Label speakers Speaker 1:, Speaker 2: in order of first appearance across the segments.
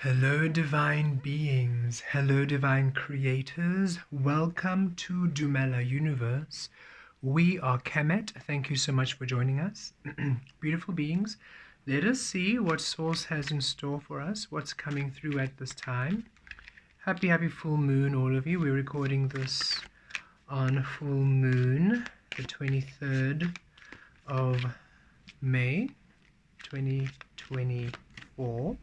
Speaker 1: Hello divine beings, hello divine creators, welcome to Dumela Universe. We are Kemet, thank you so much for joining us. Beautiful beings, let us see what Source has in store for us, what's coming through at this time. Happy full moon all of you. We're recording this on full moon, the 23rd of May 2024.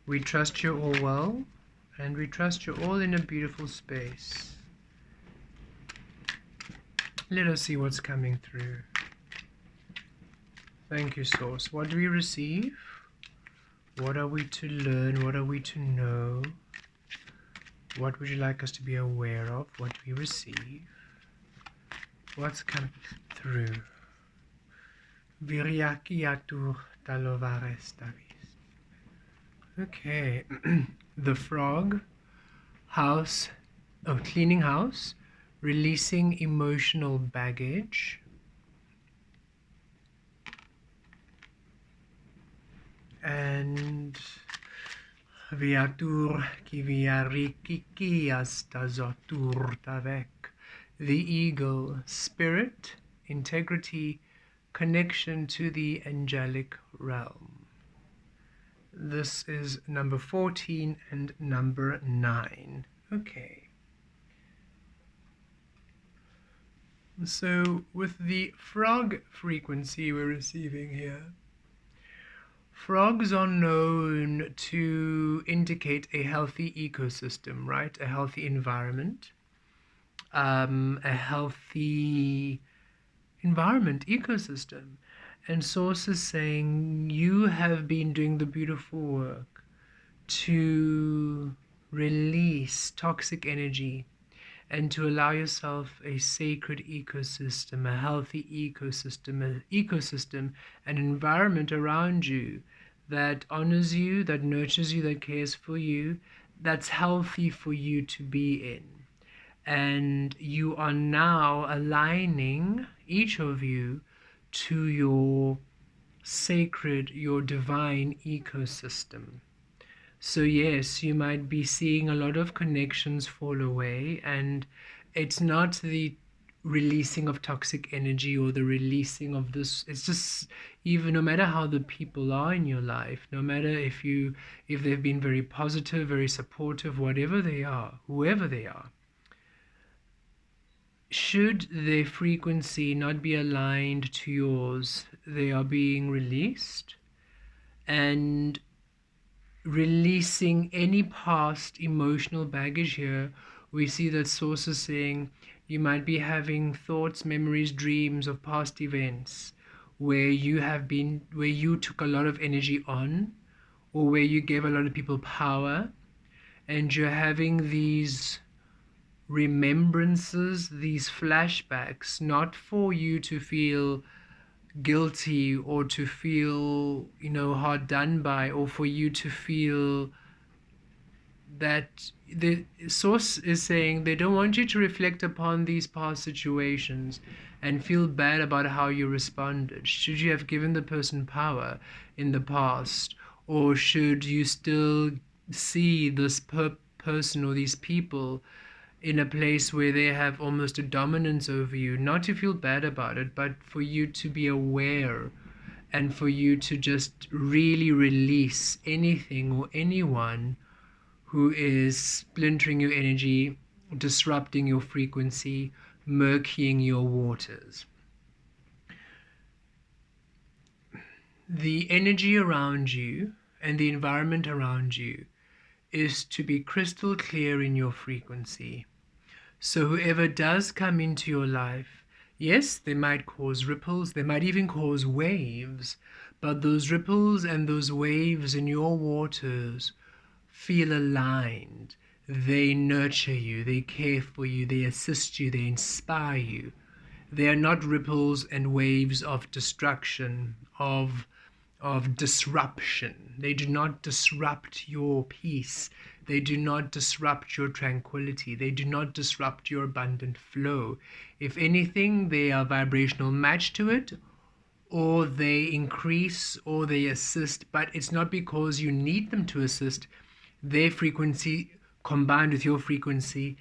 Speaker 1: We trust you're all well, and we trust you're all in a beautiful space. Let us see what's coming through. Thank you, Source. What do we receive? What are we to learn? What are we to know? What would you like us to be aware of? What do we receive? What's coming through? Viriakiatur talovares tavis. Okay, the frog, house, cleaning house, releasing emotional baggage, and viatur kiviarikikias tazotur tavek, the eagle, spirit, integrity, connection to the angelic realm. This is number 14 and number 9. Okay. So with the frog frequency we're receiving here, frogs are known to indicate a healthy ecosystem, right? A healthy environment. A healthy environment, ecosystem. And Source is saying you have been doing the beautiful work to release toxic energy and to allow yourself a sacred ecosystem, a healthy ecosystem, an environment around you that honors you, that nurtures you, that cares for you, that's healthy for you to be in. And you are now aligning, each of you, to your sacred, your divine ecosystem. So yes, you might be seeing a lot of connections fall away, and it's not the releasing of toxic energy or the releasing of this. It's just, even no matter how the people are in your life, no matter if they've been very positive, very supportive, whatever they are, whoever they are, should their frequency not be aligned to yours, they are being released, and releasing any past emotional baggage here. We see that Source is saying you might be having thoughts, memories, dreams of past events where you took a lot of energy on, or where you gave a lot of people power, and you're having these remembrances, these flashbacks, not for you to feel guilty or to feel, hard done by, or for you to feel that. The Source is saying they don't want you to reflect upon these past situations and feel bad about how you responded. Should you have given the person power in the past, or should you still see this person or these people in a place where they have almost a dominance over you? Not to feel bad about it, but for you to be aware, and for you to just really release anything or anyone who is splintering your energy, disrupting your frequency, murkying your waters. The energy around you and the environment around you is to be crystal clear in your frequency. So whoever does come into your life, yes, they might cause ripples, they might even cause waves, but those ripples and those waves in your waters feel aligned. They nurture you, they care for you, they assist you, they inspire you. They are not ripples and waves of destruction, of disruption. They do not disrupt your peace. They do not disrupt your tranquility. They do not disrupt your abundant flow. If anything, they are vibrational match to it, or they increase or they assist, but it's not because you need them to assist. Their frequency combined with your frequency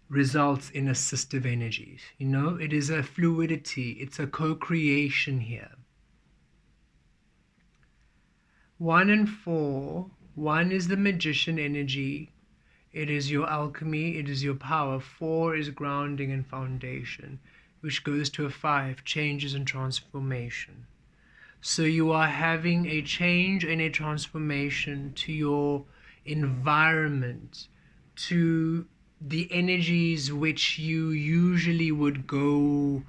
Speaker 1: results in assistive energies. You know, it is a fluidity, it's a co-creation here. 1 and 4. 1 is the magician energy. It is your alchemy, it is your power. 4 is grounding and foundation, which goes to a 5, changes and transformation. So you are having a change and a transformation to your environment, to the energies which you usually would go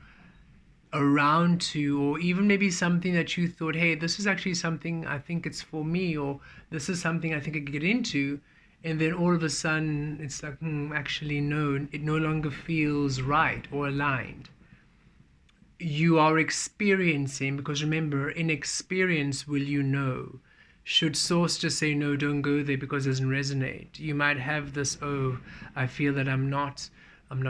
Speaker 1: around to, or even maybe something that you thought, hey, this is actually something I think it's for me, or this is something I think I could get into, and then all of a sudden it's like, actually no, it no longer feels right or aligned. You are experiencing, because remember, in experience will you know. Should source just say no, don't go there because it doesn't resonate, you might have this, oh, I feel that I'm not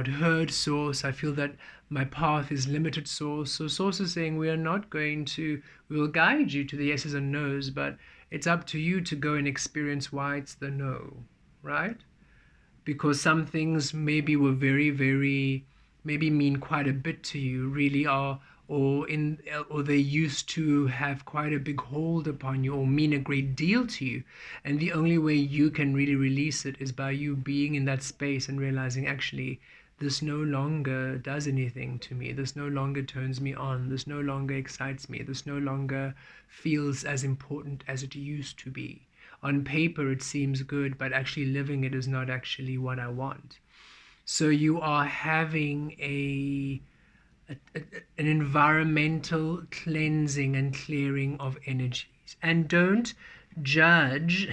Speaker 1: heard, source. I feel that my path is limited, source. So source is saying we will guide you to the yeses and nos, but it's up to you to go and experience why it's the no, right? Because some things maybe were very, very, maybe mean quite a bit to you, really are, or they used to have quite a big hold upon you or mean a great deal to you, and the only way you can really release it is by you being in that space and realizing, actually, this no longer does anything to me, this no longer turns me on, this no longer excites me, this no longer feels as important as it used to be. On paper it seems good, but actually living it is not actually what I want. So you are having an environmental cleansing and clearing of energies. And don't judge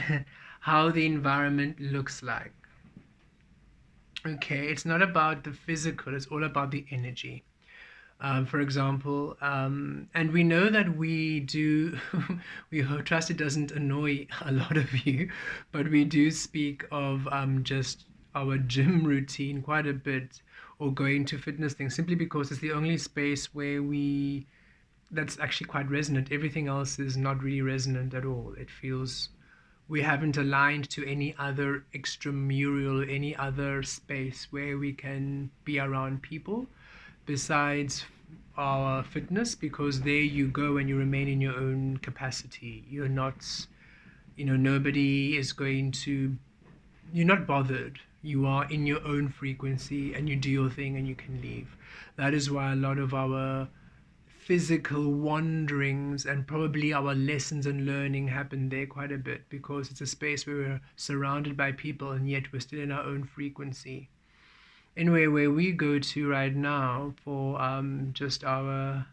Speaker 1: how the environment looks like. Okay, it's not about the physical, it's all about the energy. For example, and we know that we do, we trust it doesn't annoy a lot of you, but we do speak of just our gym routine quite a bit, or going to fitness things, simply because it's the only space where that's actually quite resonant. Everything else is not really resonant at all. It feels we haven't aligned to any other extramural, any other space where we can be around people besides our fitness, because there you go and you remain in your own capacity. You're not, nobody is going to, you're not bothered. You are in your own frequency and you do your thing and you can leave. That is why a lot of our physical wanderings and probably our lessons and learning happen there quite a bit, because it's a space where we're surrounded by people and yet we're still in our own frequency. Anyway, where we go to right now for just our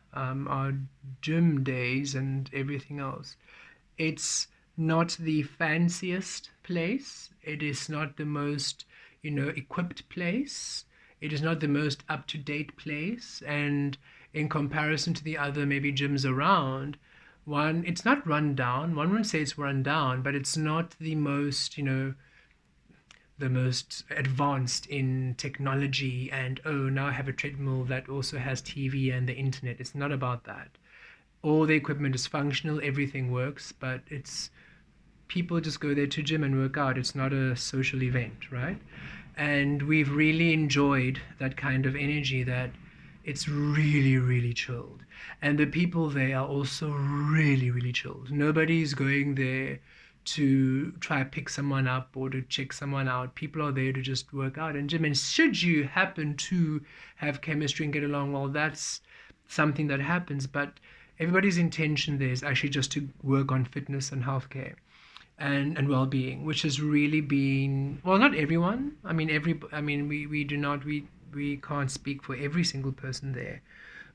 Speaker 1: gym days and everything else, it's not the fanciest place. It is not the most, equipped place. It is not the most up-to-date place. And in comparison to the other maybe gyms around, it's not run down. One wouldn't say it's run down, but it's not the most, the most advanced in technology, and oh, now I have a treadmill that also has TV and the internet. It's not about that. All the equipment is functional, everything works, but it's people just go there to gym and work out. It's not a social event, right? And we've really enjoyed that kind of energy, that it's really, really chilled. And the people there are also really, really chilled. Nobody's going there to try to pick someone up or to check someone out. People are there to just work out and gym. And should you happen to have chemistry and get along, well, that's something that happens. But everybody's intention there is actually just to work on fitness and healthcare and well-being, which has really been, well, not everyone. I mean, we can't speak for every single person there,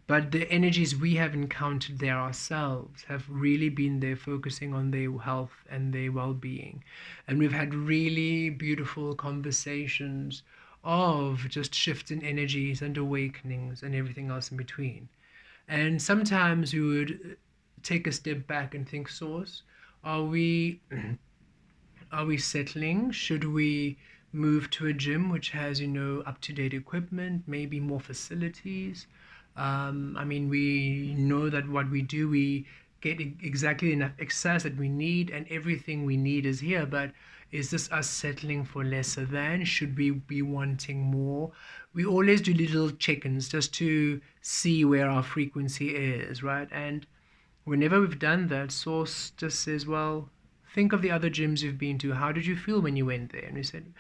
Speaker 1: but the energies we have encountered there ourselves have really been there focusing on their health and their well-being. And we've had really beautiful conversations of just shifts in energies and awakenings and everything else in between. And sometimes we would take a step back and think, source, are we settling? Should we move to a gym which has, up-to-date equipment, maybe more facilities? I mean, we know that what we do, we get exactly enough exercise that we need, and everything we need is here. But is this us settling for lesser than? Should we be wanting more? We always do little check-ins just to see where our frequency is, right? And whenever we've done that, Source just says, well, think of the other gyms you've been to. How did you feel when you went there? And we said,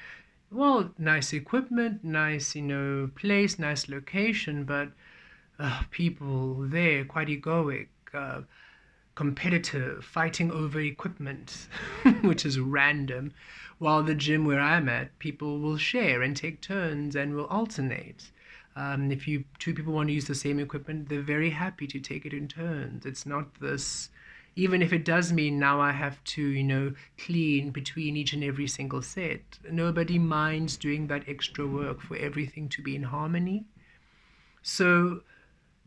Speaker 1: well, nice equipment, nice, place, nice location, but people there quite egoic, competitive, fighting over equipment, which is random. While the gym where I'm at, people will share and take turns and will alternate. If two people want to use the same equipment, they're very happy to take it in turns. It's not this, even if it does mean now I have to, clean between each and every single set. Nobody minds doing that extra work for everything to be in harmony. So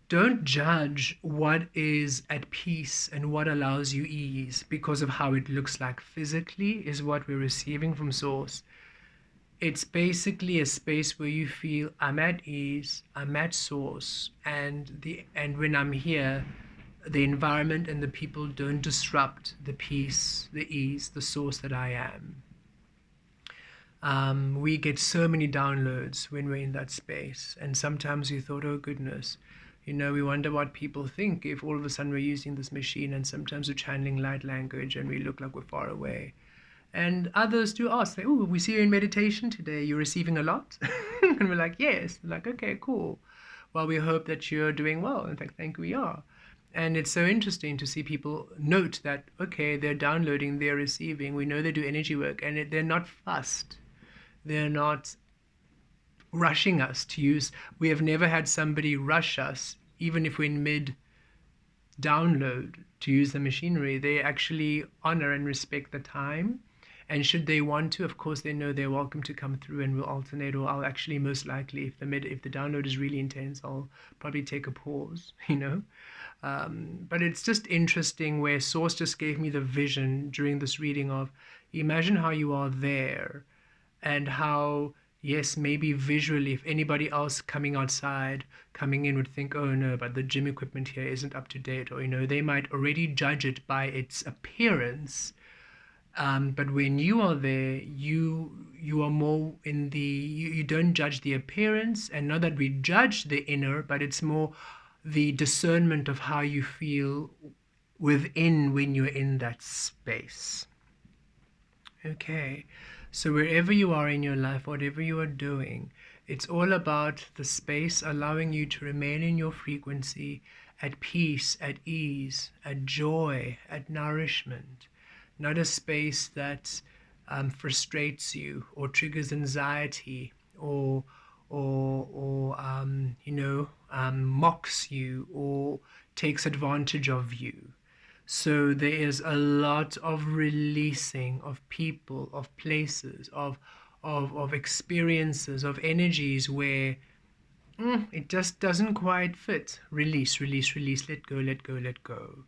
Speaker 1: don't judge what is at peace and what allows you ease because of how it looks like physically is what we're receiving from Source. It's basically a space where you feel I'm at ease, I'm at Source, and when I'm here, the environment and the people don't disrupt the peace, the ease, the Source that I am. We get so many downloads when we're in that space, and sometimes we thought, oh goodness, we wonder what people think if all of a sudden we're using this machine, and sometimes we're channeling light language and we look like we're far away. And others do ask, oh, we see you in meditation today, you're receiving a lot? And we're like, yes. They're like, okay, cool. Well, we hope that you're doing well. In fact, thank you, we are. And it's so interesting to see people note that, okay, they're downloading, they're receiving, we know they do energy work, and they're not fussed. They're not rushing us to use. We have never had somebody rush us, even if we're in mid download, to use the machinery. They actually honor and respect the time, and should they want to, of course, they know they're welcome to come through, and we'll alternate. Or I'll actually, most likely, if the download is really intense, I'll probably take a pause. But it's just interesting where Source just gave me the vision during this reading of, imagine how you are there, and how, yes, maybe visually, if anybody else coming in would think, oh no, but the gym equipment here isn't up to date, or they might already judge it by its appearance. But when you are there, you are more in the, you don't judge the appearance, and not that we judge the inner, but it's more the discernment of how you feel within when you're in that space. Okay. So wherever you are in your life, whatever you are doing, it's all about the space allowing you to remain in your frequency, at peace, at ease, at joy, at nourishment. Not a space that frustrates you or triggers anxiety or mocks you or takes advantage of you. So there is a lot of releasing of people, of places, of experiences, of energies where it just doesn't quite fit. Release, release, release, let go, let go, let go.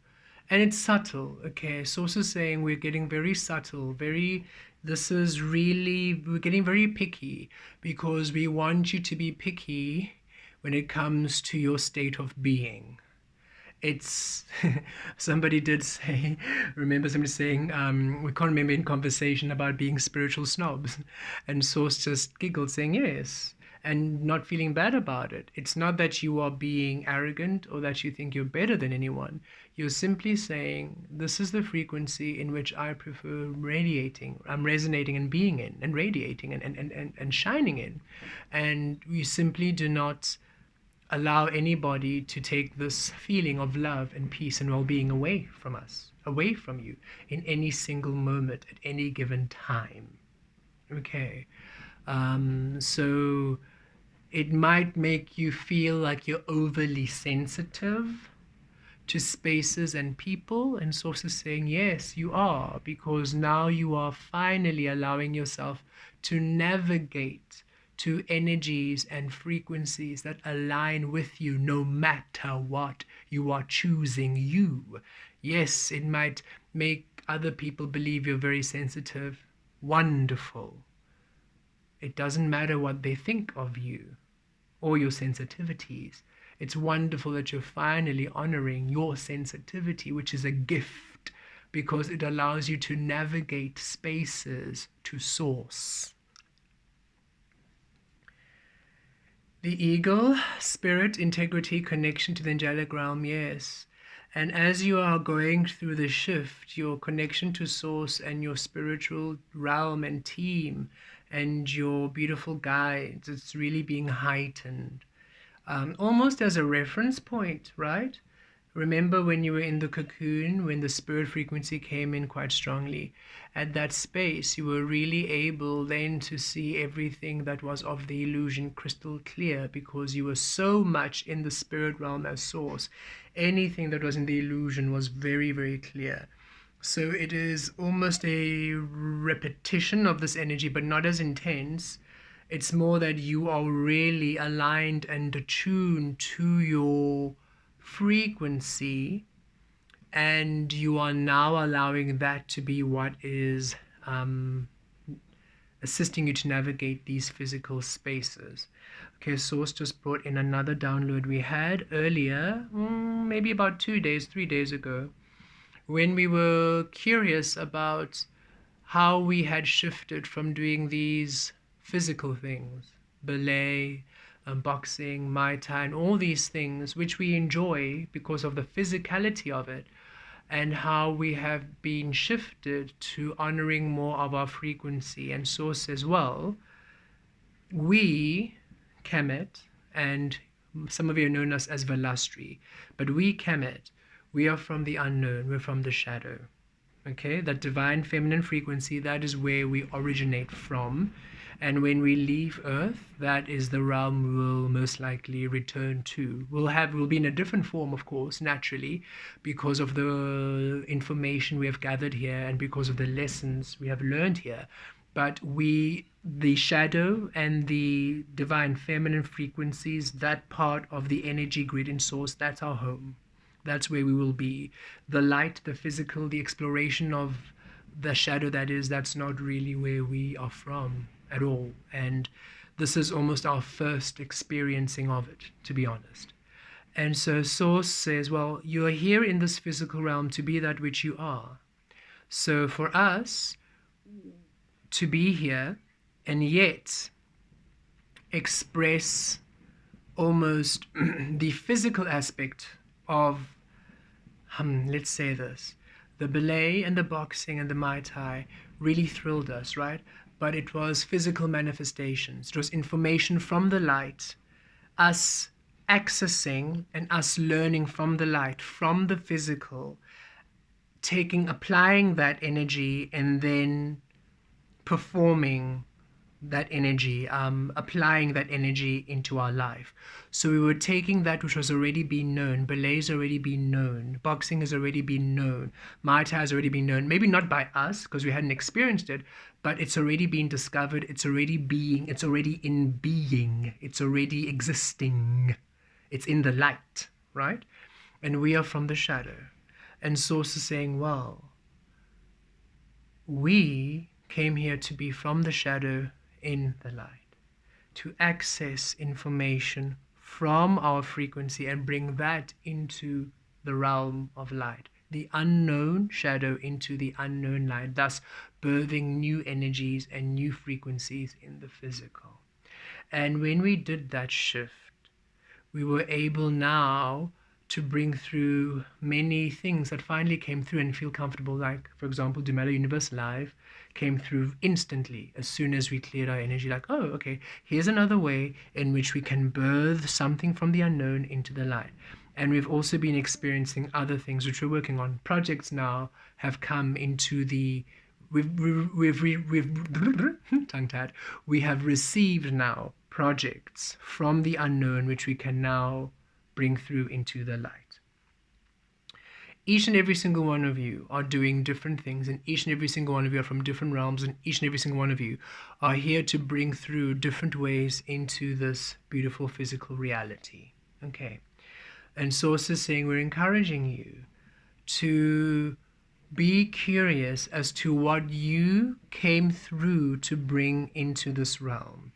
Speaker 1: And it's subtle, okay? Source is saying we're getting very subtle, we're getting very picky, because we want you to be picky when it comes to your state of being. It's somebody did say, remember somebody saying, we can't remember in conversation about being spiritual snobs, and Source just giggled saying yes, and not feeling bad about it. It's not that you are being arrogant or that you think you're better than anyone. You're simply saying, this is the frequency in which I prefer radiating, I'm resonating and being in, and radiating and shining in. And we simply do not allow anybody to take this feeling of love and peace and well-being away from us, away from you, in any single moment at any given time. Okay. So it might make you feel like you're overly sensitive to spaces and people, and Source is saying, yes, you are, because now you are finally allowing yourself to navigate to energies and frequencies that align with you, no matter what. You are choosing you. Yes, it might make other people believe you're very sensitive. Wonderful. It doesn't matter what they think of you or your sensitivities. It's wonderful that you're finally honoring your sensitivity, which is a gift because it allows you to navigate spaces to source. The eagle, spirit, integrity, connection to the angelic realm, yes. And as you are going through the shift, your connection to source and your spiritual realm and team and your beautiful guides, it's really being heightened. Almost as a reference point, right? Remember when you were in the cocoon, when the spirit frequency came in quite strongly, at that space, you were really able then to see everything that was of the illusion crystal clear because you were so much in the spirit realm as source. Anything that was in the illusion was very, very clear. So it is almost a repetition of this energy, but not as intense. It's more that you are really aligned and attuned to your frequency, and you are now allowing that to be what is assisting you to navigate these physical spaces. Okay, Source just brought in another download we had earlier, maybe about 2 days, 3 days ago, when we were curious about how we had shifted from doing these physical things, ballet, boxing, Muay Thai, and all these things, which we enjoy because of the physicality of it, and how we have been shifted to honoring more of our frequency and source as well. We, Kemet, and some of you know us as Velastri, but we, Kemet, we are from the unknown, we're from the shadow. Okay, that divine feminine frequency, that is where we originate from. And when we leave Earth, that is the realm we'll most likely return to. We'll be in a different form, of course, naturally, because of the information we have gathered here and because of the lessons we have learned here. But the shadow and the divine feminine frequencies, that part of the energy grid and source, that's our home. That's where we will be. The light, the physical, the exploration of the shadow, that's not really where we are from at all. And this is almost our first experiencing of it, to be honest. And so Source says, well, you are here in this physical realm to be that which you are. So for us to be here and yet express almost the physical aspect of, let's say this, the ballet and the boxing and the Muay Thai really thrilled us, right? But it was physical manifestations. It was information from the light, us accessing and us learning from the light, from the physical, applying that energy and then performing that energy, applying that energy into our life. So we were taking that which has already been known. Ballet's already been known. Boxing has already been known. Muay Thai has already been known. Maybe not by us because we hadn't experienced it, but it's already been discovered. It's already in being. It's already existing. It's in the light, right? And we are from the shadow. And Source is saying, well, we came here to be from the shadow in the light, to access information from our frequency and bring that into the realm of light, the unknown shadow into the unknown light, thus birthing new energies and new frequencies in the physical. And when we did that shift, we were able now to bring through many things that finally came through and feel comfortable, like, for example, Dumela Universe Live came through instantly as soon as we cleared our energy, like, oh, okay, here's another way in which we can birth something from the unknown into the light. And we've also been experiencing other things which we're working on. Projects now have come into the, tongue-tied, we have received now projects from the unknown which we can now bring through into the light. Each and every single one of you are doing different things, and each and every single one of you are from different realms, and each and every single one of you are here to bring through different ways into this beautiful physical reality. Okay. And Source is saying we're encouraging you to be curious as to what you came through to bring into this realm.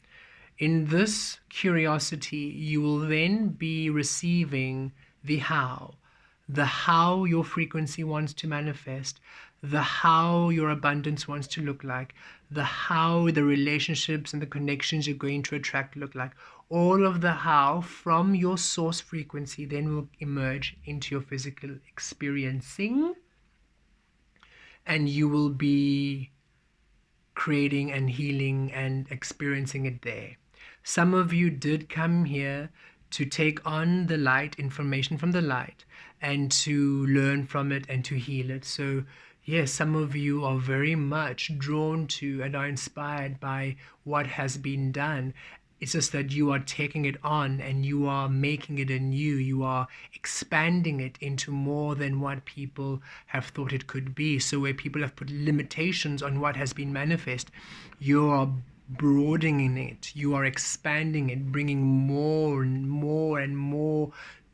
Speaker 1: In this curiosity, you will then be receiving the how your frequency wants to manifest, the how your abundance wants to look like, the how the relationships and the connections you're going to attract look like. All of the how from your source frequency then will emerge into your physical experiencing, and you will be creating and healing and experiencing it there. Some of you did come here to take on the light, information from the light, and to learn from it and to heal it. So yes, some of you are very much drawn to and are inspired by what has been done. It's just that you are taking it on and you are making it anew. You are expanding it into more than what people have thought it could be. So where people have put limitations on what has been manifest, you are broadening it. You are expanding it, bringing more and more and more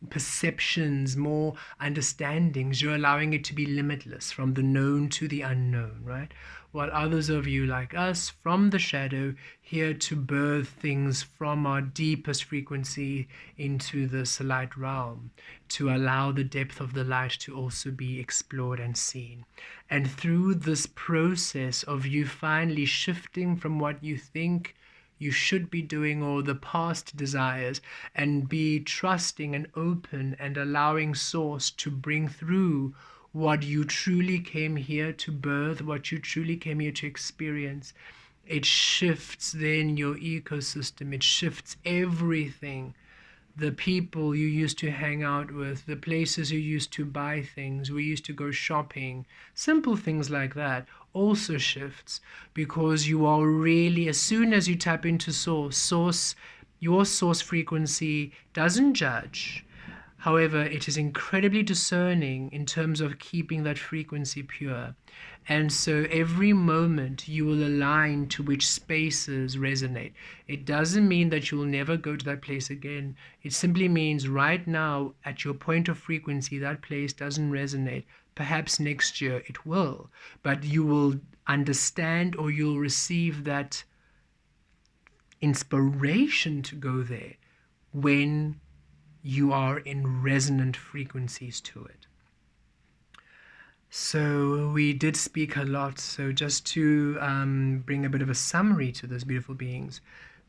Speaker 1: perceptions, more understandings. You're allowing it to be limitless, from the known to the unknown, right? While others of you, like us, from the shadow, here to birth things from our deepest frequency into this light realm, to allow the depth of the light to also be explored and seen. And through this process of you finally shifting from what you think you should be doing or the past desires, and be trusting and open and allowing source to bring through what you truly came here to birth, what you truly came here to experience. It shifts then your ecosystem, it shifts everything. The people you used to hang out with, the places you used to buy things, we used to go shopping, simple things like that also shifts, because you are really, as soon as you tap into source, your source frequency doesn't judge. However, it is incredibly discerning in terms of keeping that frequency pure. And so every moment you will align to which spaces resonate. It doesn't mean that you will never go to that place again. It simply means right now, at your point of frequency, that place doesn't resonate. Perhaps next year it will, but you will understand, or you'll receive that inspiration to go there when you are in resonant frequencies to it. So we did speak a lot. So just to bring a bit of a summary to those beautiful beings,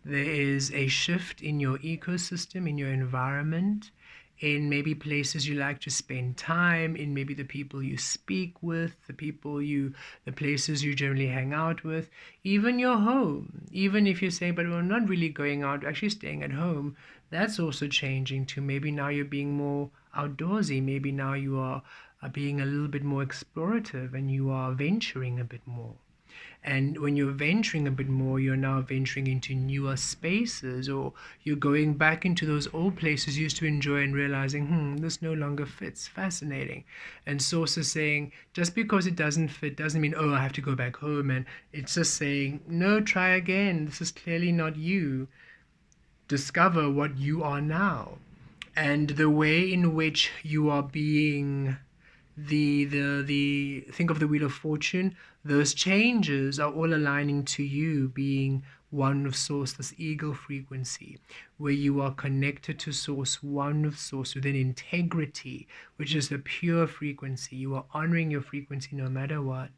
Speaker 1: there is a shift in your ecosystem, in your environment, in maybe places you like to spend time, in maybe the people you speak with, the places you generally hang out with, even your home. Even if you say, but we're not really going out, actually staying at home, that's also changing to maybe now you're being more outdoorsy. Maybe now you are being a little bit more explorative and you are venturing a bit more. And when you're venturing a bit more, you're now venturing into newer spaces, or you're going back into those old places you used to enjoy and realizing, this no longer fits. Fascinating. And Source is saying, just because it doesn't fit doesn't mean, oh, I have to go back home. And it's just saying, no, try again. This is clearly not you. Discover what you are now. And the way in which you are being think of the Wheel of Fortune, those changes are all aligning to you being one with Source, this eagle frequency, where you are connected to Source, one with Source, within integrity, which is the pure frequency. You are honoring your frequency no matter what.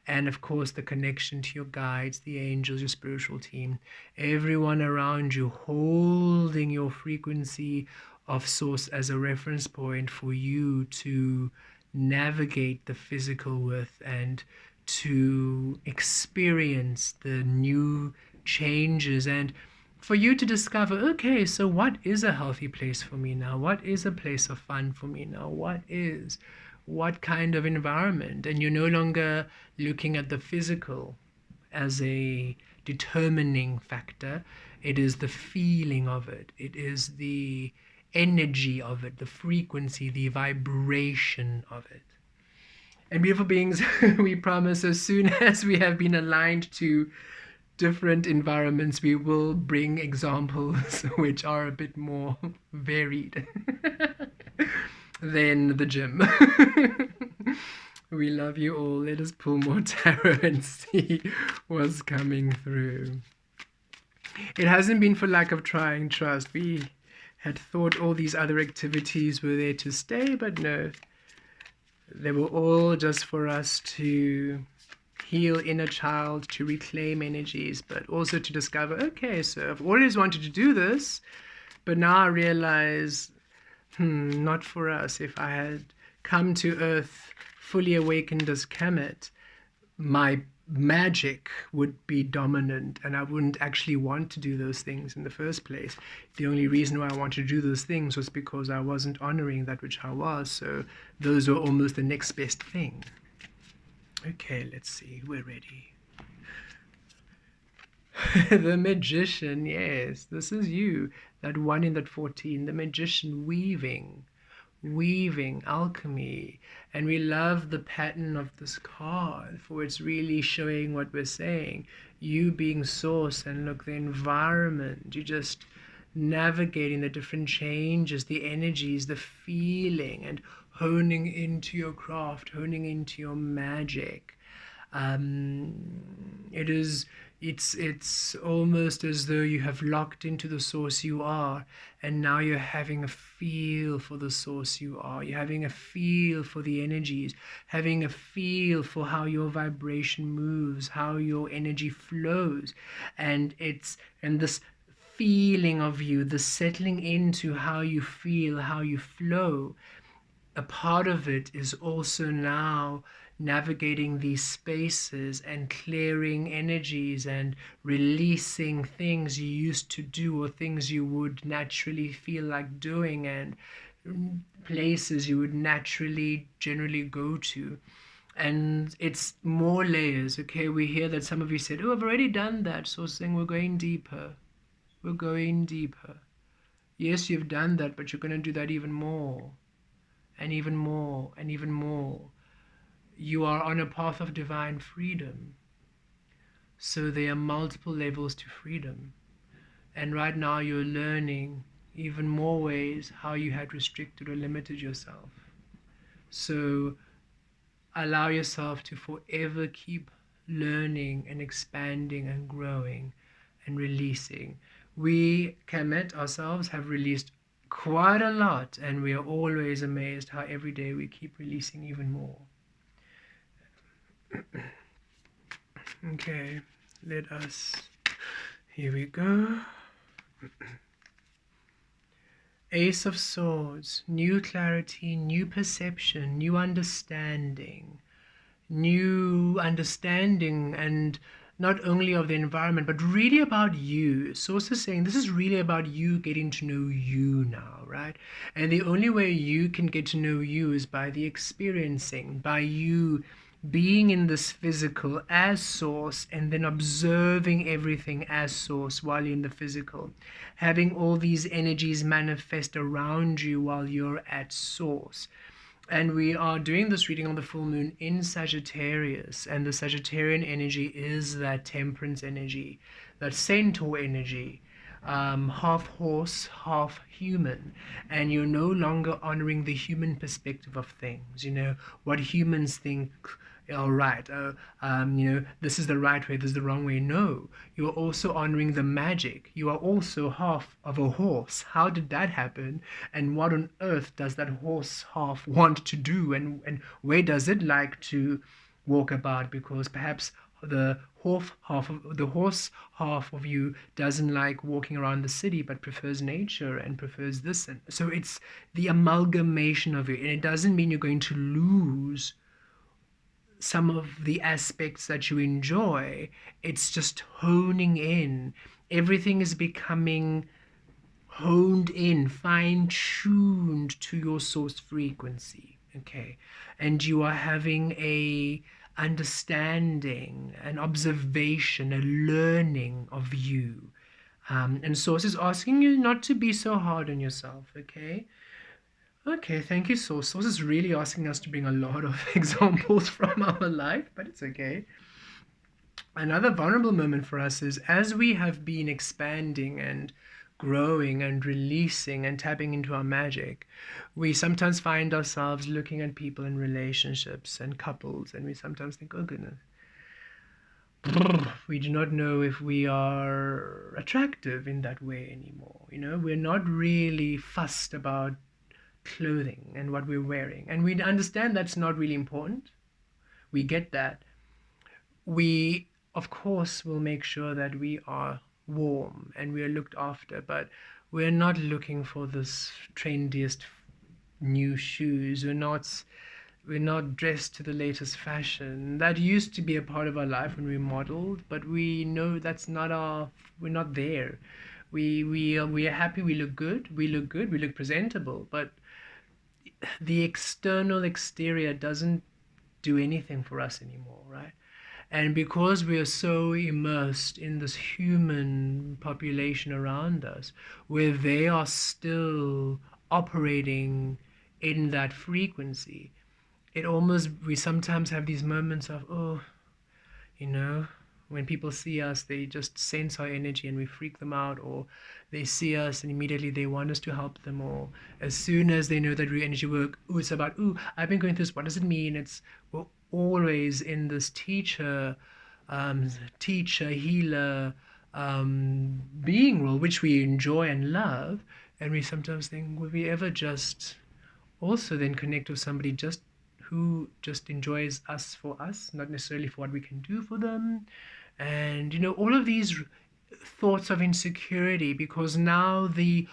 Speaker 1: And of course, the connection to your guides, the angels, your spiritual team, everyone around you, holding your frequency of Source as a reference point for you to navigate the physical with and to experience the new changes, and for you to discover, okay, so what is a healthy place for me now? What is a place of fun for me now? What kind of environment? And you're no longer looking at the physical as a determining factor. It is the feeling of it. It is the energy of it, the frequency, the vibration of it. And beautiful beings, we promise as soon as we have been aligned to different environments, we will bring examples which are a bit more varied than the gym. We love you all. Let us pull more tarot and see what's coming through. It hasn't been for lack of trying, trust. We had thought all these other activities were there to stay, but no. They were all just for us to heal inner child, to reclaim energies, but also to discover, okay, so I've always wanted to do this, but now I realize, not for us. If I had come to Earth fully awakened as Kemet, my magic would be dominant and I wouldn't actually want to do those things in the first place. The only reason why I wanted to do those things was because I wasn't honoring that which I was, so those were almost the next best thing. Okay, let's see, we're ready. The Magician, yes, this is you, that one in that 14, the Magician, weaving, alchemy. And we love the pattern of this card, for it's really showing what we're saying. You being source, and look, the environment, you just navigating the different changes, the energies, the feeling, and honing into your craft, honing into your magic. It's almost as though you have locked into the source you are, and now you're having a feel for the source you are. You're having a feel for the energies, having a feel for how your vibration moves, how your energy flows, and this feeling of you, the settling into how you feel, how you flow. A part of it is also now navigating these spaces and clearing energies and releasing things you used to do or things you would naturally feel like doing, and places you would naturally generally go to. And it's more layers. Okay, we hear that some of you said, oh, I've already done that, so saying we're going deeper. We're going deeper. Yes, you've done that, but you're going to do that even more, and even more, and even more. You are on a path of divine freedom. So there are multiple levels to freedom. And right now you're learning even more ways how you had restricted or limited yourself. So allow yourself to forever keep learning and expanding and growing and releasing. We, Kemet, ourselves, have released quite a lot, and we are always amazed how every day we keep releasing even more. Okay, let us, here we go. Ace of Swords, new clarity, new perception, new understanding, and not only of the environment, but really about you. Source is saying this is really about you getting to know you now, right? And the only way you can get to know you is by the experiencing, by you being in this physical as source, and then observing everything as source while you're in the physical, having all these energies manifest around you while you're at source. And we are doing this reading on the full moon in Sagittarius, and the Sagittarian energy is that temperance energy, that centaur energy, half horse, half human. And you're no longer honoring the human perspective of things, what humans think. All right, this is the right way, this is the wrong way. No, you are also honoring the magic. You are also half of a horse. How did that happen? And what on earth does that horse half want to do? And where does it like to walk about? Because perhaps the horse half of you doesn't like walking around the city, but prefers nature and prefers this. And so it's the amalgamation of it, and it doesn't mean you're going to lose some of the aspects that you enjoy. It's just honing in. Everything is becoming honed in, fine-tuned to your source frequency. Okay, and you are having a understanding, an observation, a learning of you. And source is asking you not to be so hard on yourself. Okay, thank you, Source. Source is really asking us to bring a lot of examples from our life, but it's okay. Another vulnerable moment for us is, as we have been expanding and growing and releasing and tapping into our magic, we sometimes find ourselves looking at people in relationships and couples, and we sometimes think, oh goodness, we do not know if we are attractive in that way anymore. We're not really fussed about clothing and what we're wearing, and we understand that's not really important. We get that. We, of course, will make sure that we are warm and we are looked after, but we're not looking for this trendiest new shoes. We're not dressed to the latest fashion. That used to be a part of our life when we modeled, but we know that's not our. We're not there. We are happy. We look good. We look good. We look presentable. But the external exterior doesn't do anything for us anymore, right? And because we are so immersed in this human population around us, where they are still operating in that frequency, we sometimes have these moments of, oh, you know, when people see us, they just sense our energy and we freak them out, or they see us and immediately they want us to help them, or as soon as they know that we energy work, ooh, it's about, ooh, I've been going through this, what does it mean? We're always in this teacher, healer, being role, which we enjoy and love, and we sometimes think, would we ever just also then connect with somebody just who just enjoys us for us, not necessarily for what we can do for them. And all of these thoughts of insecurity, because now the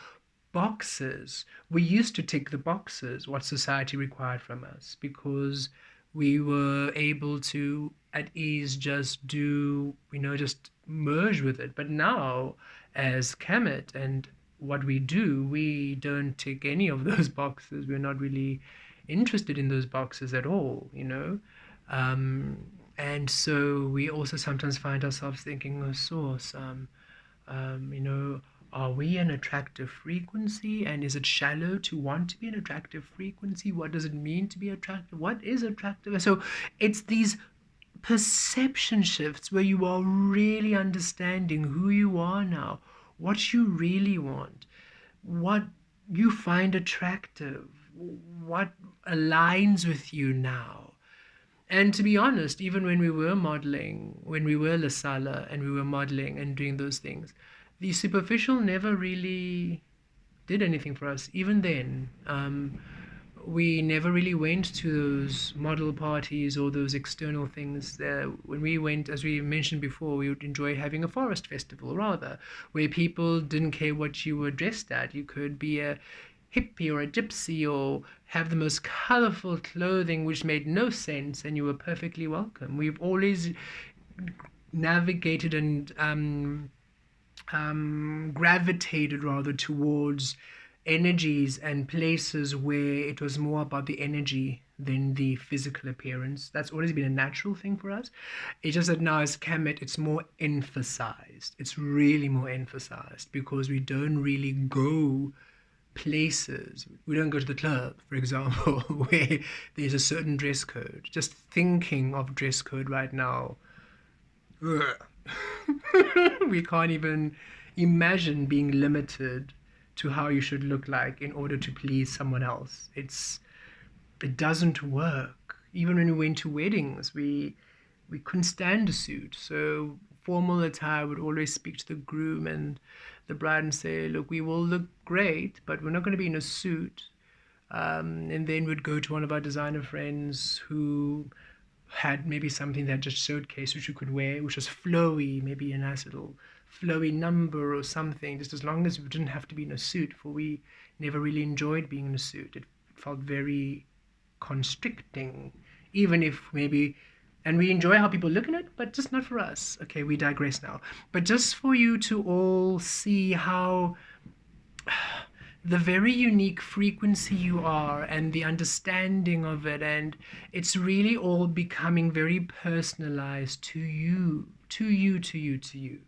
Speaker 1: boxes, we used to tick the boxes what society required from us, because we were able to at ease just do, just merge with it. But now, as Kemet and what we do, we don't tick any of those boxes. We're not really interested in those boxes at all. Um, and so we also sometimes find ourselves thinking, oh, source, um, you know, are we an attractive frequency? And is it shallow to want to be an attractive frequency? What does it mean to be attractive? What is attractive? And so it's these perception shifts where you are really understanding who you are now, what you really want, what you find attractive, what aligns with you now. And to be honest, even when we were modeling, when we were Lasala and we were modeling and doing those things, the superficial never really did anything for us. Even then, we never really went to those model parties or those external things. When we went, as we mentioned before, we would enjoy having a forest festival, rather, where people didn't care what you were dressed at. You could be a hippie or a gypsy or have the most colorful clothing which made no sense, and you were perfectly welcome. We've always navigated and gravitated rather towards energies and places where it was more about the energy than the physical appearance. That's always been a natural thing for us. It's just that now as Kemet, it's more emphasized. It's really more emphasized because we don't really go places. We don't go to the club, for example, where there's a certain dress code. Just thinking of dress code right now, we can't even imagine being limited to how you should look like in order to please someone else. It doesn't work. Even when we went to weddings, we couldn't stand a suit. So formal attire would always speak to the groom and the bride and say, look, we will look great, but we're not going to be in a suit. And then we'd go to one of our designer friends who had maybe something that just showcased which you could wear, which was flowy, maybe a nice little flowy number or something, just as long as we didn't have to be in a suit, for we never really enjoyed being in a suit. It felt very constricting, even if maybe, and we enjoy how people look in it, but just not for us. Okay, we digress now. But just for you to all see how the very unique frequency you are and the understanding of it, and it's really all becoming very personalized to you, to you, to you, to you,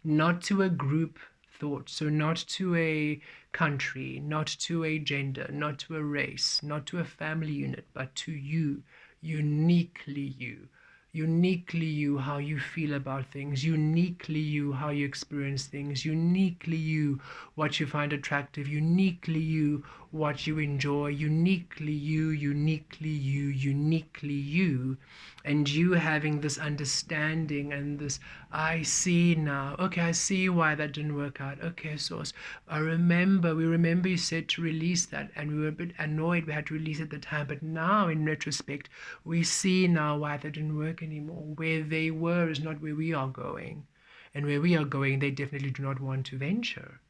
Speaker 1: not to a group thought. So not to a country, not to a gender, not to a race, not to a family unit, but to you, uniquely you. Uniquely you, how you feel about things, uniquely you, how you experience things, uniquely you, what you find attractive, uniquely you, what you enjoy, uniquely you, uniquely you, uniquely you. And you having this understanding and this, I see now, okay, I see why that didn't work out. Okay, source, we remember you said to release that, and we were a bit annoyed we had to release it at the time, but now in retrospect, we see now why that didn't work anymore. Where they were is not where we are going. And where we are going, they definitely do not want to venture.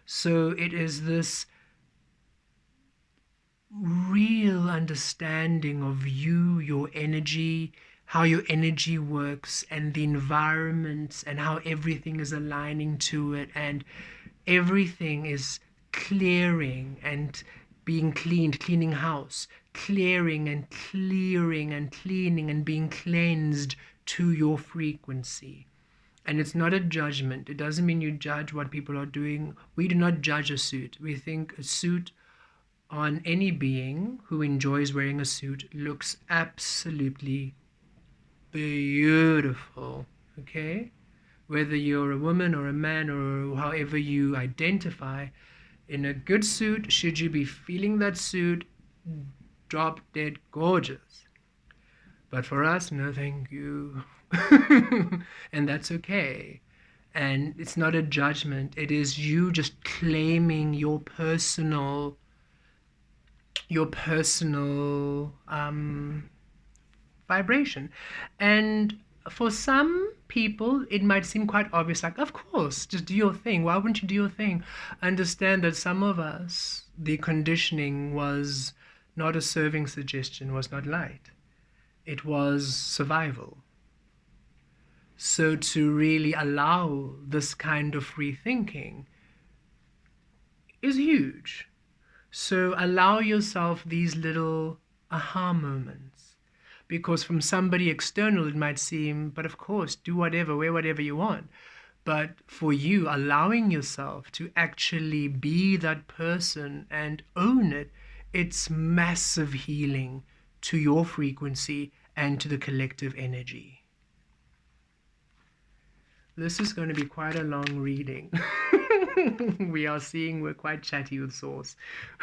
Speaker 1: So it is this real understanding of you, your energy, how your energy works, and the environment, and how everything is aligning to it, and everything is clearing and being cleaned, cleaning house, clearing and clearing and cleaning and being cleansed to your frequency. And it's not a judgment. It doesn't mean you judge what people are doing. We do not judge a suit. We think a suit on any being who enjoys wearing a suit looks absolutely beautiful, okay? Whether you're a woman or a man or however you identify, in a good suit, should you be feeling that suit, drop dead gorgeous. But for us, no thank you. And that's okay. And it's not a judgment. It is you just claiming your personal vibration. And for some people, it might seem quite obvious, like, of course, just do your thing. Why wouldn't you do your thing? Understand that some of us, the conditioning was not a serving suggestion, was not light. It was survival. So to really allow this kind of free thinking is huge. So allow yourself these little aha moments. Because from somebody external, it might seem, but of course, do whatever, wear whatever you want. But for you, allowing yourself to actually be that person and own it, it's massive healing to your frequency and to the collective energy. This is going to be quite a long reading. We are seeing we're quite chatty with Source.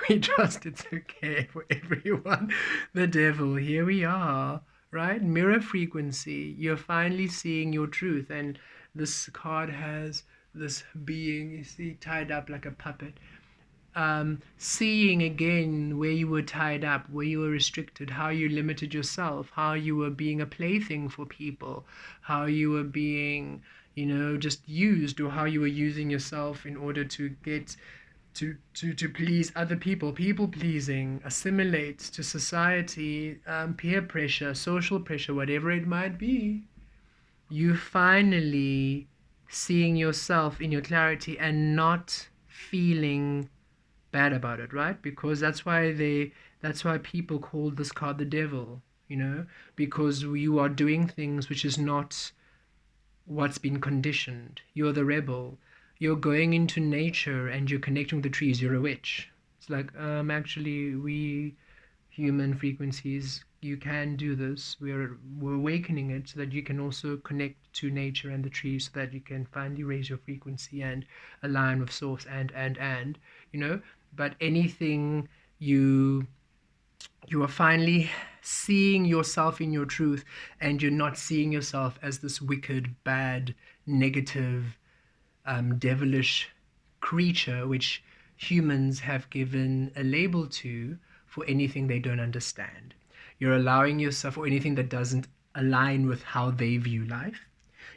Speaker 1: We trust it's okay for everyone. The devil, here we are, right? Mirror frequency. You're finally seeing your truth. And this card has this being, you see, tied up like a puppet. Seeing again where you were tied up, where you were restricted, how you limited yourself, how you were being a plaything for people, how you were being, you know, just used, or how you were using yourself in order to get to please other people, people pleasing, assimilate to society, peer pressure, social pressure, whatever it might be. You finally seeing yourself in your clarity and not feeling bad about it, right? Because that's why people call this card the devil, you know, because you are doing things which is not what's been conditioned. You're the rebel. You're going into nature and you're connecting with the trees. You're a witch. It's like, actually, we human frequencies, you can do this. We're awakening it so that you can also connect to nature and the trees, so that you can finally raise your frequency and align with source and you know. But anything you are finally seeing yourself in your truth, and you're not seeing yourself as this wicked, bad, negative, devilish creature which humans have given a label to for anything they don't understand. You're allowing yourself, or anything that doesn't align with how they view life.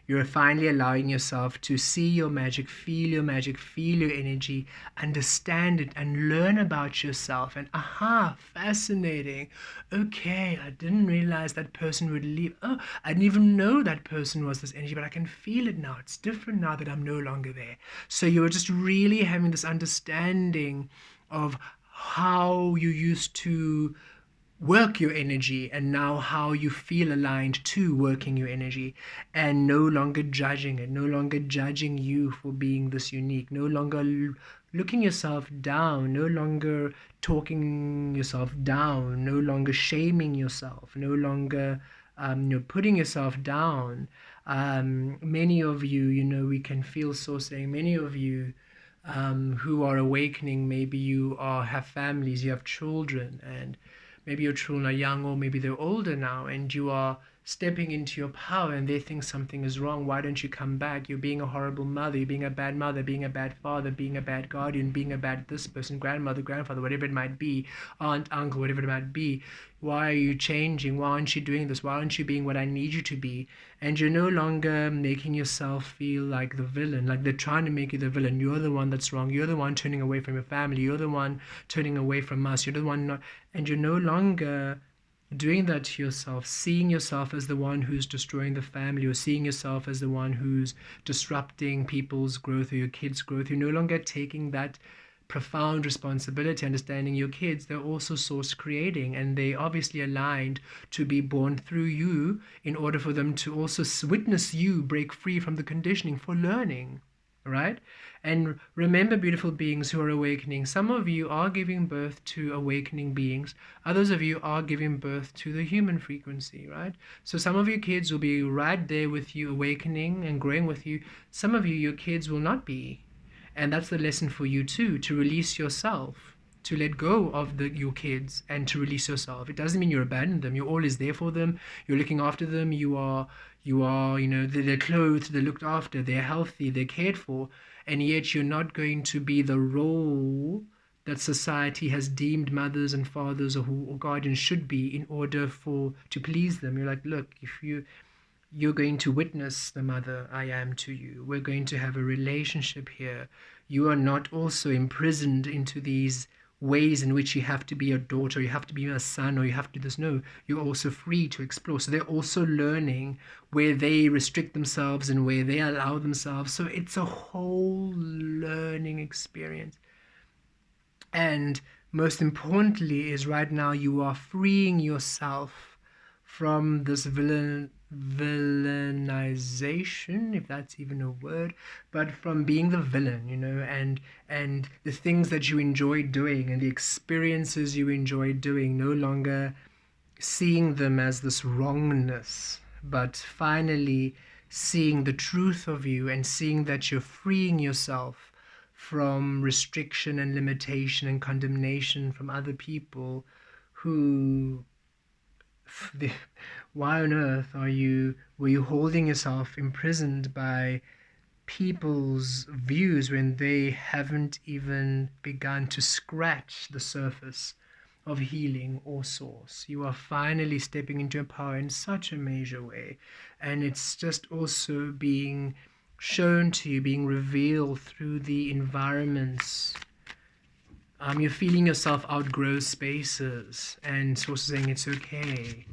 Speaker 1: You're finally allowing yourself to see your magic, feel your energy, understand it, and learn about yourself. And aha, fascinating. Okay, I didn't realize that person would leave. Oh, I didn't even know that person was this energy, but I can feel it now. It's different now that I'm no longer there. So you're just really having this understanding of how you used to work your energy, and now how you feel aligned to working your energy, and no longer judging it, no longer judging you for being this unique, no longer looking yourself down, no longer talking yourself down, no longer shaming yourself, no longer putting yourself down. Many of you, we can feel so saying, many of you who are awakening. Maybe you have families, you have children, and maybe your children are young, or maybe they're older now, and you are stepping into your power and they think something is wrong. Why don't you come back? You're being a horrible mother, you're being a bad mother, being a bad father, being a bad guardian, being a bad this person, grandmother, grandfather, whatever it might be, aunt, uncle, whatever it might be. Why are you changing? Why aren't you doing this? Why aren't you being what I need you to be? And you're no longer making yourself feel like the villain, like they're trying to make you the villain. You're the one that's wrong. You're the one turning away from your family. You're the one turning away from us. You're the one not, and you're no longer doing that to yourself, seeing yourself as the one who's destroying the family, or seeing yourself as the one who's disrupting people's growth or your kids' growth. You're no longer taking that profound responsibility, understanding your kids, they're also source creating, and they obviously aligned to be born through you in order for them to also witness you break free from the conditioning for learning, right? And remember, beautiful beings who are awakening, some of you are giving birth to awakening beings, others of you are giving birth to the human frequency, right? So some of your kids will be right there with you, awakening and growing with you. Some of you, your kids will not be. And that's the lesson for you too, to release yourself, to let go of your kids and to release yourself. It doesn't mean you're abandoning them. You're always there for them. You're looking after them. You are, they're clothed, they're looked after, they're healthy, they're cared for. And yet you're not going to be the role that society has deemed mothers and fathers or guardians should be in order to please them. You're like, look, if you're going to witness the mother I am to you. We're going to have a relationship here. You are not also imprisoned into these ways in which you have to be a daughter, you have to be a son, or you have to do this. No, you're also free to explore. So they're also learning where they restrict themselves and where they allow themselves. So it's a whole learning experience. And most importantly is right now you are freeing yourself from this villainization, if that's even a word, but from being the villain, and the things that you enjoy doing and the experiences you enjoy doing, no longer seeing them as this wrongness, but finally seeing the truth of you and seeing that you're freeing yourself from restriction and limitation and condemnation from other people who why on earth were you holding yourself imprisoned by people's views when they haven't even begun to scratch the surface of healing or source? You are finally stepping into your power in such a major way, and it's just also being shown to you, being revealed through the environments. You're feeling yourself outgrow spaces, and source is saying it's okay,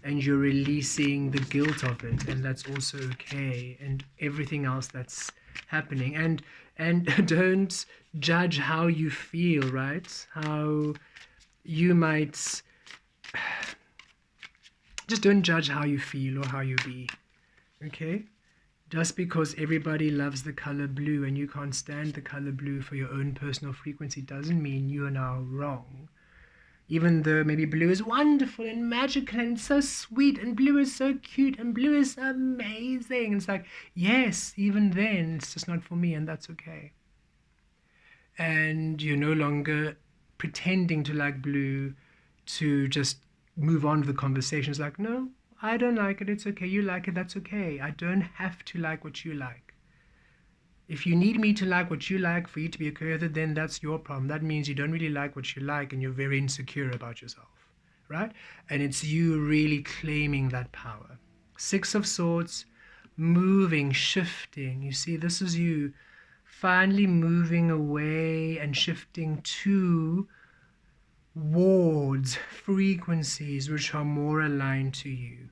Speaker 1: and you're releasing the guilt of it, and that's also okay, and everything else that's happening. And don't judge how you feel, right? How you might just don't judge how you feel or how you be, okay? Just because everybody loves the color blue and you can't stand the color blue for your own personal frequency doesn't mean you are now wrong. Even though maybe blue is wonderful and magical and so sweet and blue is so cute and blue is amazing. It's like, yes, even then it's just not for me, and that's okay. And you're no longer pretending to like blue to just move on with the conversation. It's like, no, I don't like it, it's okay. You like it, that's okay. I don't have to like what you like. If you need me to like what you like for you to be okay with it, then that's your problem. That means you don't really like what you like and you're very insecure about yourself, right? And it's you really claiming that power. Six of Swords, moving, shifting. You see, this is you finally moving away and shifting towards frequencies which are more aligned to you.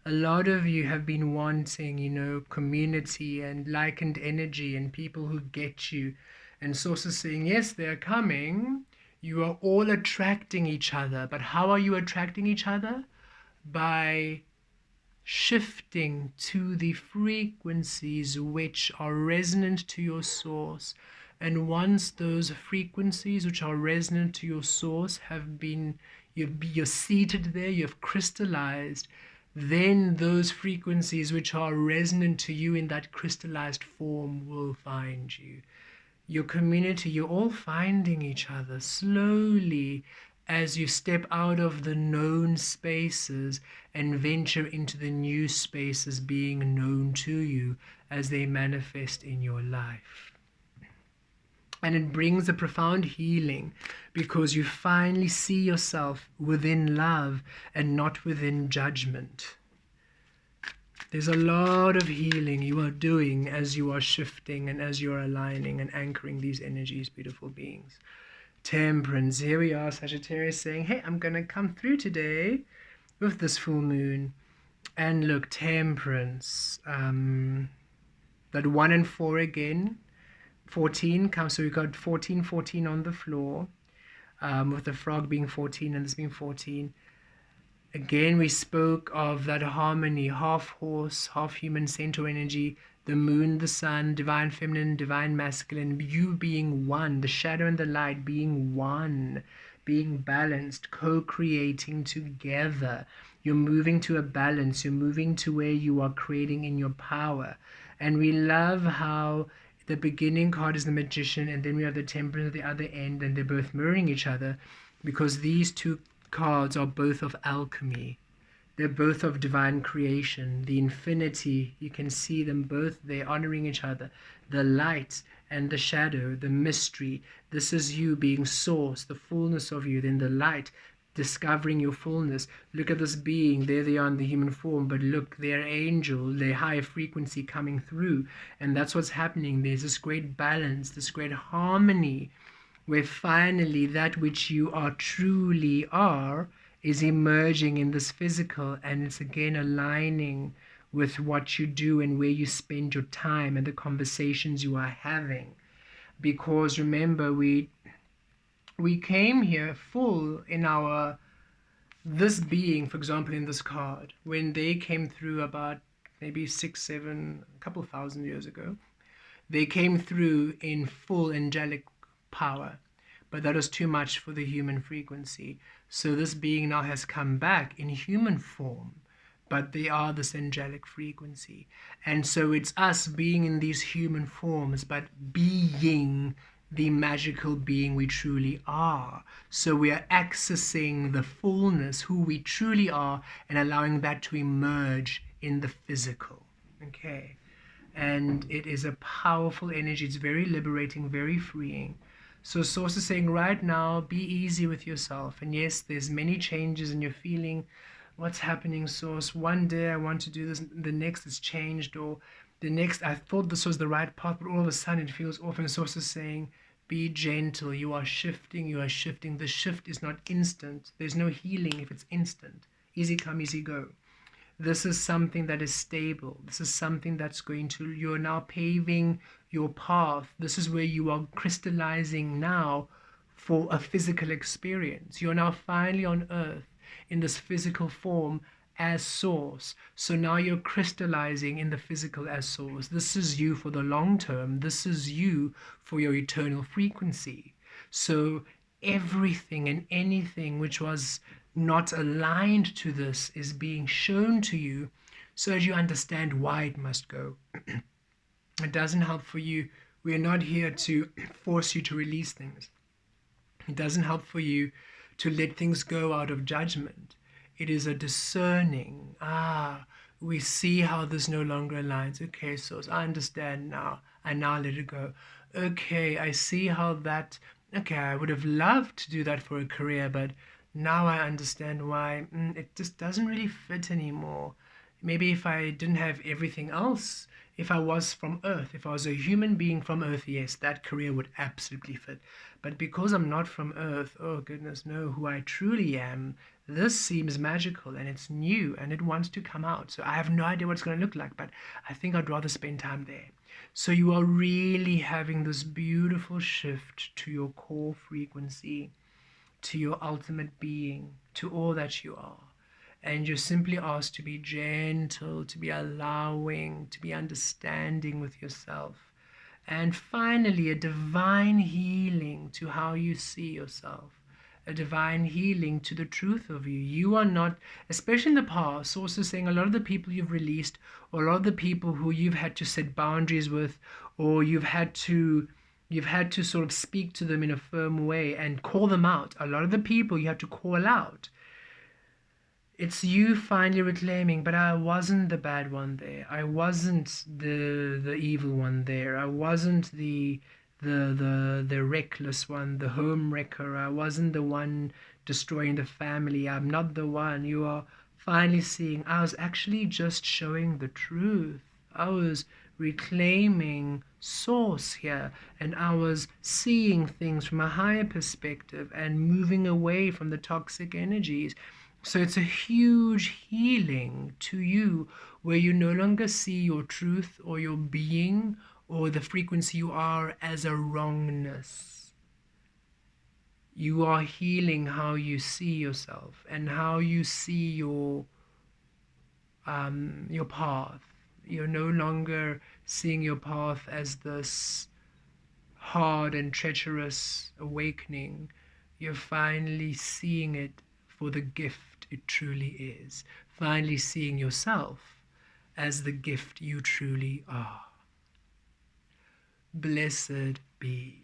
Speaker 1: A lot of you have been wanting, community and likened energy and people who get you. And sources saying, yes, they're coming. You are all attracting each other. But how are you attracting each other? By shifting to the frequencies which are resonant to your source. And once those frequencies which are resonant to your source have been, you're seated there, you've crystallized, then those frequencies which are resonant to you in that crystallized form will find you. your community, you're all finding each other slowly as you step out of the known spaces and venture into the new spaces being known to you as they manifest in your life. And it brings a profound healing because you finally see yourself within love and not within judgment. There's a lot of healing you are doing as you are shifting and as you are aligning and anchoring these energies, beautiful beings. Temperance, here we are, Sagittarius saying, hey, I'm going to come through today with this full moon. And look, Temperance, that 1 and 4 again, 14 comes, so we got 14, 14 on the floor, with the frog being 14 and this being 14. Again, we spoke of that harmony, half horse, half human centaur energy, the moon, the sun, divine feminine, divine masculine, you being one, the shadow and the light being one, being balanced, co-creating together. You're moving to a balance, you're moving to where you are creating in your power. And we love how the beginning card is the Magician, and then we have the Temperance at the other end, and they're both mirroring each other because these two cards are both of alchemy. They're both of divine creation, the infinity. You can see them both there honoring each other. The light and the shadow, the mystery. This is you being source, the fullness of you. Then the light, discovering your fullness. Look at this being. There they are in the human form, but look, they're angel, they're higher frequency coming through. And that's what's happening. There's this great balance, this great harmony, where finally that which you are truly are is emerging in this physical, and it's again aligning with what you do and where you spend your time and the conversations you are having. Because remember, we came here full in our, this being, for example, in this card, when they came through about maybe 6, 7, a couple thousand years ago, they came through in full angelic power, but that was too much for the human frequency. So this being now has come back in human form, but they are this angelic frequency. And so it's us being in these human forms, but being the magical being we truly are. So we are accessing the fullness, who we truly are, and allowing that to emerge in the physical. Okay. And it is a powerful energy. It's very liberating, very freeing. So Source is saying right now, be easy with yourself. And yes, there's many changes and you're feeling, what's happening, Source? One day I want to do this, the next it's changed, or the next I thought this was the right path, but all of a sudden it feels off. And Source is saying, be gentle. You are shifting, you are shifting. The shift is not instant. There's no healing if it's instant. Easy come, easy go. This is something that is stable. This is something that's going to, you're now paving your path. This is where you are crystallizing now for a physical experience. You're now finally on earth in this physical form as Source. So now you're crystallizing in the physical as Source. This is you for the long term. This is you for your eternal frequency. So everything and anything which was not aligned to this is being shown to you so that you understand why it must go. It doesn't help for you. We are not here to force you to release things. It doesn't help for you to let things go out of judgment. It is a discerning, we see how this no longer aligns. Okay, so I understand now. I now let it go. Okay, I see how that, okay, I would have loved to do that for a career, but now I understand why it just doesn't really fit anymore. Maybe if I didn't have everything else, if I was from Earth, if I was a human being from Earth, yes, that career would absolutely fit. But because I'm not from Earth, oh goodness, no, who I truly am, this seems magical and it's new and it wants to come out. So I have no idea what it's going to look like, but I think I'd rather spend time there. So you are really having this beautiful shift to your core frequency, to your ultimate being, to all that you are. And you're simply asked to be gentle, to be allowing, to be understanding with yourself. And finally, a divine healing to how you see yourself. A divine healing to the truth of you. You are not, especially in the past, also saying a lot of the people you've released, or a lot of the people who you've had to set boundaries with, or you've had to You've had to sort of speak to them in a firm way and call them out. A lot of the people you have to call out. It's you finally reclaiming, but I wasn't the bad one there. I wasn't the evil one there. I wasn't the reckless one, the home wrecker. I wasn't the one destroying the family. I'm not the one. You are finally seeing I was actually just showing the truth. I was reclaiming source here, and I was seeing things from a higher perspective and moving away from the toxic energies. So it's a huge healing to you where you no longer see your truth or your being or the frequency you are as a wrongness. You are healing how you see yourself and how you see your path. You're no longer seeing your path as this hard and treacherous awakening. You're finally seeing it for the gift it truly is. Finally seeing yourself as the gift you truly are. Blessed be.